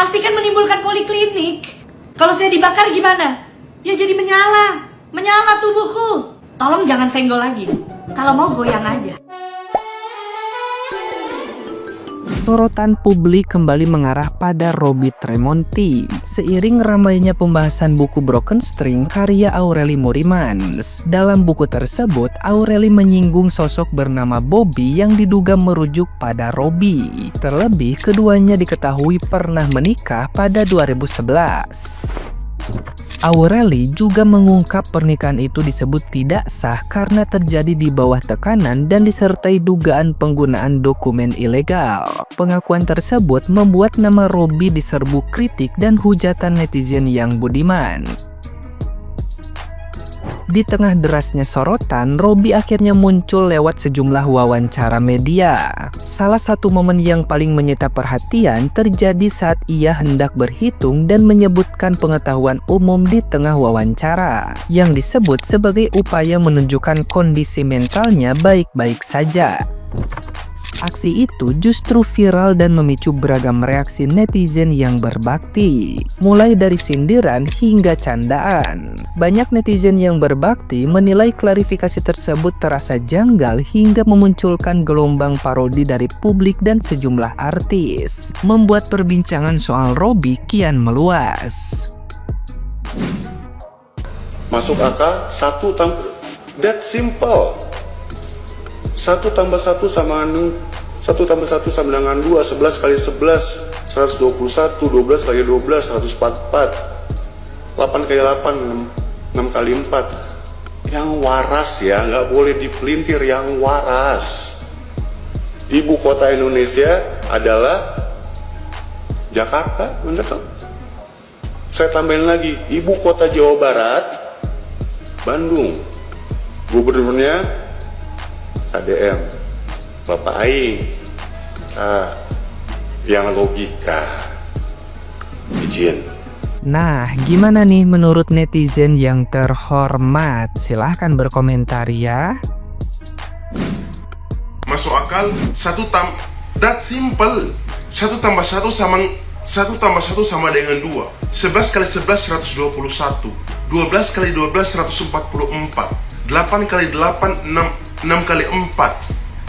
pastikan menimbulkan poliklinik. Kalau saya dibakar gimana? Ya jadi menyala tubuhku. Tolong jangan senggol lagi. Kalau mau goyang aja. Sorotan publik kembali mengarah pada Robby Tremonti. Seiring ramainya pembahasan buku Broken String karya Aureli Morimans. Dalam buku tersebut, Aureli menyinggung sosok bernama Bobby yang diduga merujuk pada Robby. Terlebih, keduanya diketahui pernah menikah pada 2011. Aureli juga mengungkap pernikahan itu disebut tidak sah karena terjadi di bawah tekanan dan disertai dugaan penggunaan dokumen ilegal. Pengakuan tersebut membuat nama Robby diserbu kritik dan hujatan netizen yang budiman. Di tengah derasnya sorotan, Robby akhirnya muncul lewat sejumlah wawancara media. Salah satu momen yang paling menyita perhatian terjadi saat ia hendak berhitung dan menyebutkan pengetahuan umum di tengah wawancara, yang disebut sebagai upaya menunjukkan kondisi mentalnya baik-baik saja. Aksi itu justru viral dan memicu beragam reaksi netizen yang berbakti, mulai dari sindiran hingga candaan. Banyak netizen yang berbakti menilai klarifikasi tersebut terasa janggal hingga memunculkan gelombang parodi dari publik dan sejumlah artis, membuat perbincangan soal Robby kian meluas. Masuk akal, that simple. 1 tambah 1 sama 1 tambah 1 sama dengan 2, 11 kali 11, 121, 12 kali 12, 144, 8 kali 8, 6 kali 4. Yang waras ya, nggak boleh dipelintir, yang waras. Ibu kota Indonesia adalah Jakarta, bener kan? Saya tambahin lagi, ibu kota Jawa Barat, Bandung. Gubernurnya ADM, Bapak Aing. Yang logika. Izin. Nah, gimana nih menurut netizen yang terhormat? Silahkan berkomentar ya. Masuk akal, that simple. 1 tambah 1 sama 1 sama dengan 2. 11 kali 11 121. 12 kali 12 144. 8 kali 8 6 kali 4.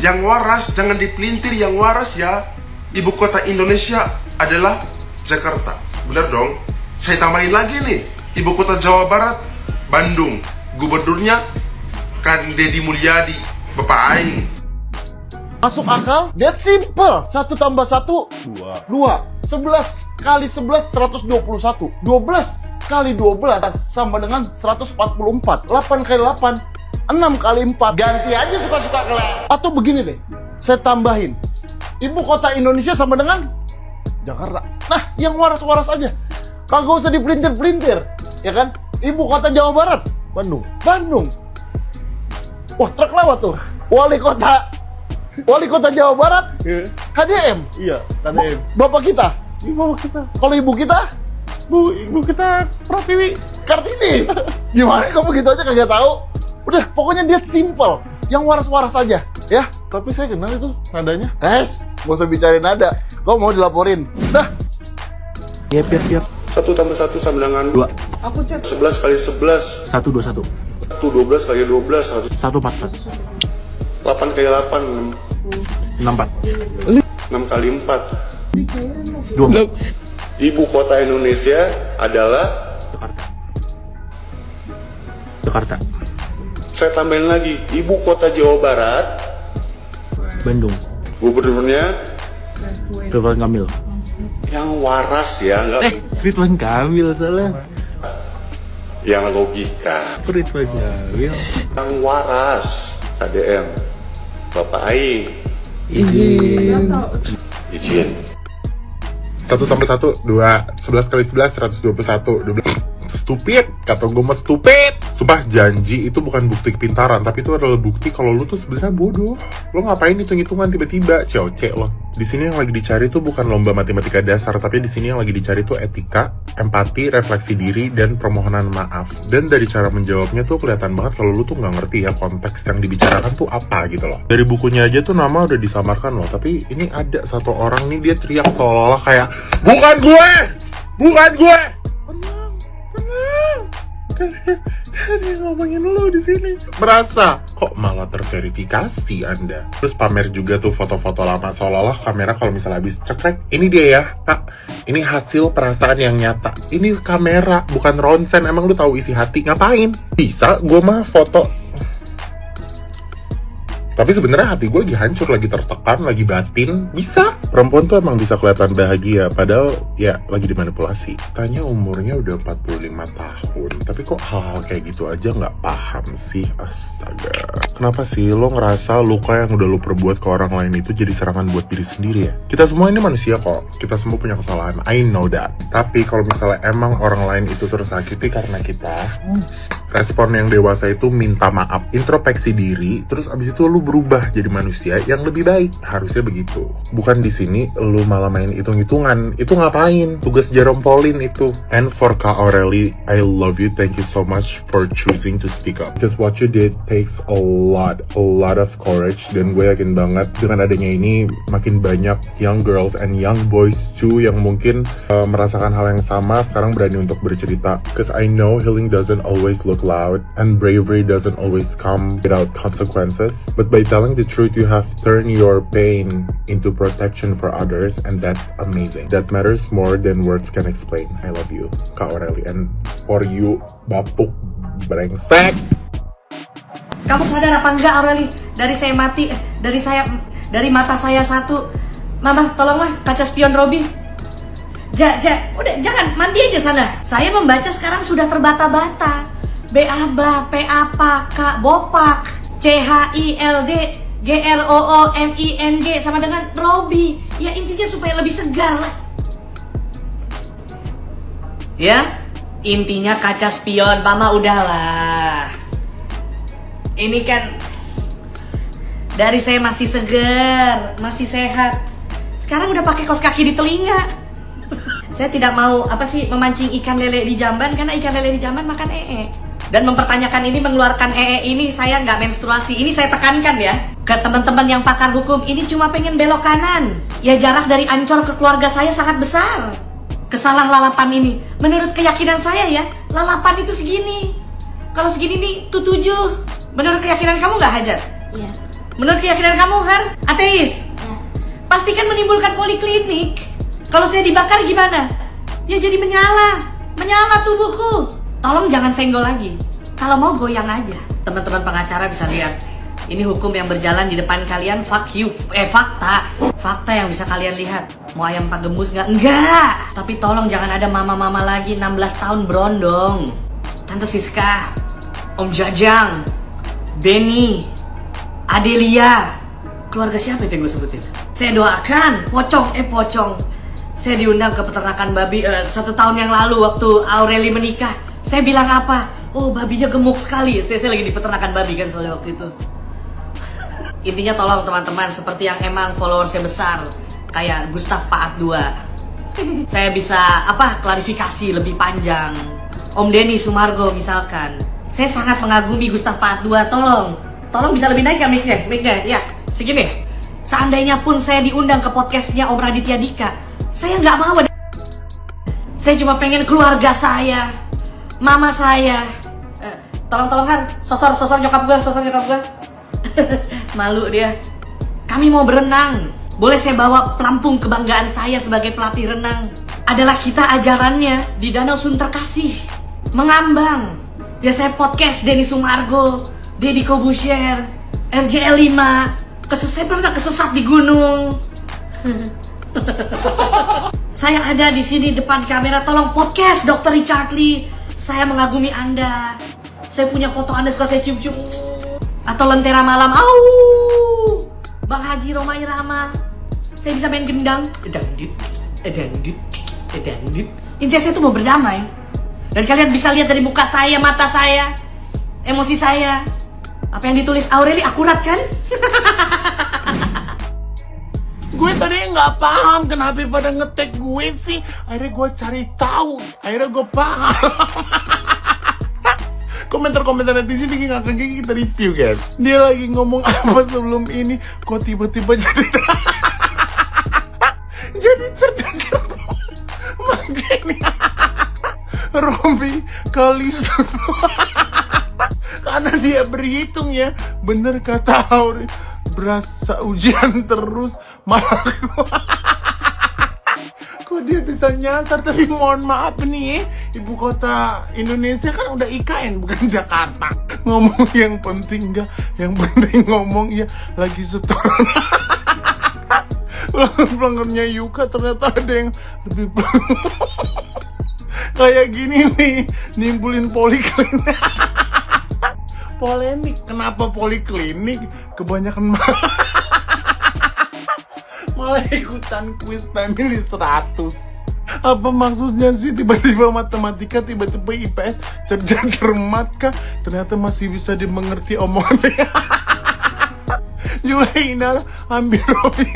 Yang waras jangan dipelintir, yang waras ya. Ibu kota Indonesia adalah Jakarta. Benar dong? Saya tambahin lagi nih. Ibu kota Jawa Barat, Bandung. Gubernurnya kan Deddy Mulyadi, Bapak Aing. Masuk akal? That simple. 1 tambah 1 2. 11 kali 11 121. 12 kali 12 sama dengan 144. 8 kali 8 6 kali 4. Ganti aja suka-suka kalian. Atau begini deh, saya tambahin, ibu kota Indonesia sama dengan Jakarta. Nah, yang waras-waras aja, kagak usah dipelintir-pelintir, ya kan? Ibu kota Jawa Barat, Bandung. Wah, truk lewat tuh. Wali kota Jawa Barat, KDM. Iya, KDM. Bapak kita. Kalau ibu kita, Ibu kita Pratiwi. Kartini. Gimana kamu gitu aja kagak tahu? Udah, pokoknya dia simple, yang waras-waras aja, ya. Tapi saya kenal itu nadanya. Gak usah bicarain nada. Kau mau dilaporin? Dah. Yep. 1 tambah 1 sama dengan 2. 11 kali 11 121. 12 kali 12 144. 8 kali 8 64. 6 kali 4. 2. Ibu kota Indonesia adalah Jakarta. Saya tambahin lagi, ibu kota Jawa Barat, Bandung. Gubernurnya Ridwan Kamil. yang waras ya, nggak Ridwan Kamil salah. yang logika, Ridwan Kamil. yang waras. KDM, Bapak Aing. Izin. 1 tambah 1 2. 11 kali 11 121. Stupid, kata gue mah stupid. Sumpah janji itu bukan bukti kepintaran, tapi itu adalah bukti kalau lu tuh sebenarnya bodoh. Lo ngapain hitung-hitungan tiba-tiba, cewek lo. Di sini yang lagi dicari tuh bukan lomba matematika dasar, tapi di sini yang lagi dicari tuh etika, empati, refleksi diri, dan permohonan maaf. Dan dari cara menjawabnya tuh kelihatan banget kalau lu tuh nggak ngerti ya konteks yang dibicarakan tuh apa gitu loh. Dari bukunya aja tuh nama udah disamarkan loh, tapi ini ada satu orang nih dia teriak seolah-olah kayak bukan gue, bukan gue. Dia ngomongin lu di sini. Merasa kok malah terverifikasi Anda. Terus pamer juga tuh foto-foto lama seolah-olah kamera kalau misalnya habis cekrek. Ini dia ya, Pak. Ini hasil perasaan yang nyata. Ini kamera, bukan ronsen. Emang lu tahu isi hati ngapain? Bisa gue mah foto. Tapi sebenarnya hati gue lagi hancur, lagi tertekan, lagi batin. Bisa. Perempuan tuh emang bisa kelihatan bahagia, padahal ya lagi dimanipulasi. Tanya umurnya udah 45 tahun, tapi kok hal-hal kayak gitu aja nggak paham sih? Astaga. Kenapa sih lo ngerasa luka yang udah lo perbuat ke orang lain itu jadi serangan buat diri sendiri ya? Kita semua ini manusia kok. Kita semua punya kesalahan. I know that. Tapi kalau misalnya emang orang lain itu tersakiti karena kita, respon yang dewasa itu minta maaf, introspeksi diri, terus abis itu lu berubah jadi manusia yang lebih baik. Harusnya begitu. Bukan di sini lu malah main hitung-hitungan. Itu ngapain? Tugas Jerome Pauline itu. And for Kak Aureli, I love you. Thank you so much for choosing to speak up. Because what you did takes a lot of courage. Dan gue yakin banget dengan adanya ini makin banyak young girls and young boys too yang mungkin merasakan hal yang sama sekarang berani untuk bercerita. Because I know healing doesn't always look loud and bravery doesn't always come without consequences, but by telling the truth you have turned your pain into protection for others, and that's amazing. That matters more than words can explain. I love you, Kak Aureli, and for you, bapuk brengsek. Kamu sadar apa enggak, Aureli? Dari mata saya satu. Mama, tolonglah kaca spion Robi. Udah jangan, mandi aja sana. Saya membaca sekarang sudah terbata-bata. BABA, PAPA, K, Bopak, CHILD, GROOMING sama dengan Robi. Ya intinya supaya lebih segar lah. Ya, intinya kaca spion, Mama udahlah. Ini kan dari saya masih segar, masih sehat. Sekarang udah pakai kaos kaki di telinga. Saya tidak mau memancing ikan lele di jamban karena ikan lele di jamban makan Dan mempertanyakan ini, mengeluarkan ini, saya nggak menstruasi. Ini saya tekankan ya ke teman-teman yang pakar hukum. Ini cuma pengen belok kanan. Ya jarak dari Ancol ke keluarga saya sangat besar. Kesalah lalapan ini, menurut keyakinan saya ya, lalapan itu segini. Kalau segini nih tuh 7. Menurut keyakinan kamu nggak, Hajar? Iya. Menurut keyakinan kamu, Har? Ateis? Iya. Pasti kan menimbulkan poliklinik. Kalau saya dibakar gimana? Ya jadi menyala tubuhku. Tolong jangan senggol lagi. Kalau mau goyang aja. Teman-teman pengacara bisa lihat. Ini hukum yang berjalan di depan kalian. Fuck you. Fakta. Fakta yang bisa kalian lihat. Mau ayam pak gembus nggak? Enggak. Tapi tolong jangan ada mama-mama lagi 16 tahun berondong. Tante Siska, Om Jajang, Benny, Adelia. Keluarga siapa itu yang gue sebutin? Saya doakan. Pocong. Saya diundang ke peternakan babi 1 tahun yang lalu waktu Aureli menikah. Saya bilang apa? Oh, babinya gemuk sekali. Saya lagi di peternakan babi kan soalnya waktu itu. Intinya tolong teman-teman, seperti yang emang followersnya besar, kayak Gustaf Paat 2. Saya bisa klarifikasi lebih panjang. Om Denny Sumargo misalkan. Saya sangat mengagumi Gustaf Paat 2. Tolong bisa lebih naik ya mic-nya? Ya, segini. Seandainya pun saya diundang ke podcastnya Om Raditya Dika, saya nggak mau. Saya cuma pengen keluarga saya, mama saya. Tolong Har, sosor nyokap gue. Malu dia. Kami mau berenang. Boleh saya bawa pelampung kebanggaan saya sebagai pelatih renang. Adalah kita ajarannya di Danau Sunterkasih, mengambang. Ya saya podcast Denny Sumargo, Deddy Kobusher, RJL 5. Saya pernah kesesat di gunung. Saya ada di sini depan kamera. Tolong podcast Dr. Richard Lee. Saya mengagumi Anda. Saya punya foto Anda, suka saya cium-cium. Atau Lentera Malam. Au! Bang Haji Romai Rama. Saya bisa main gendang. Dangdut. Intinya saya tuh mau berdamai. Dan kalian bisa lihat dari muka saya, mata saya, emosi saya. Apa yang ditulis Aureli akurat kan? Gue tadi nggak paham kenapa pada ngetek gue sih. Akhirnya gue cari tahu. Akhirnya gue paham. Komentar-komentar netizen bikin ngakak kita review kan. Dia lagi ngomong apa sebelum ini, kok tiba-tiba jadi cerdas. Makanya Robby kali satu. Karena dia berhitung ya. Bener kata Auri, berasa ujian terus malah kok dia bisa nyasar. Tapi mohon maaf nih, ibu kota Indonesia kan udah IKN bukan Jakarta. Ngomong yang penting enggak, yang penting ngomong ya lagi setoran. Pelanggannya Yuka ternyata ada yang lebih kayak gini nih, nimbulin poliklinik. Polemik, kenapa poliklinik? Kebanyakan malah ikutan kuis family 100. Apa maksudnya sih tiba-tiba matematika, tiba-tiba IPS, cerdas cermat kah? Ternyata masih bisa dimengerti omongannya. Julaina ambil Robby.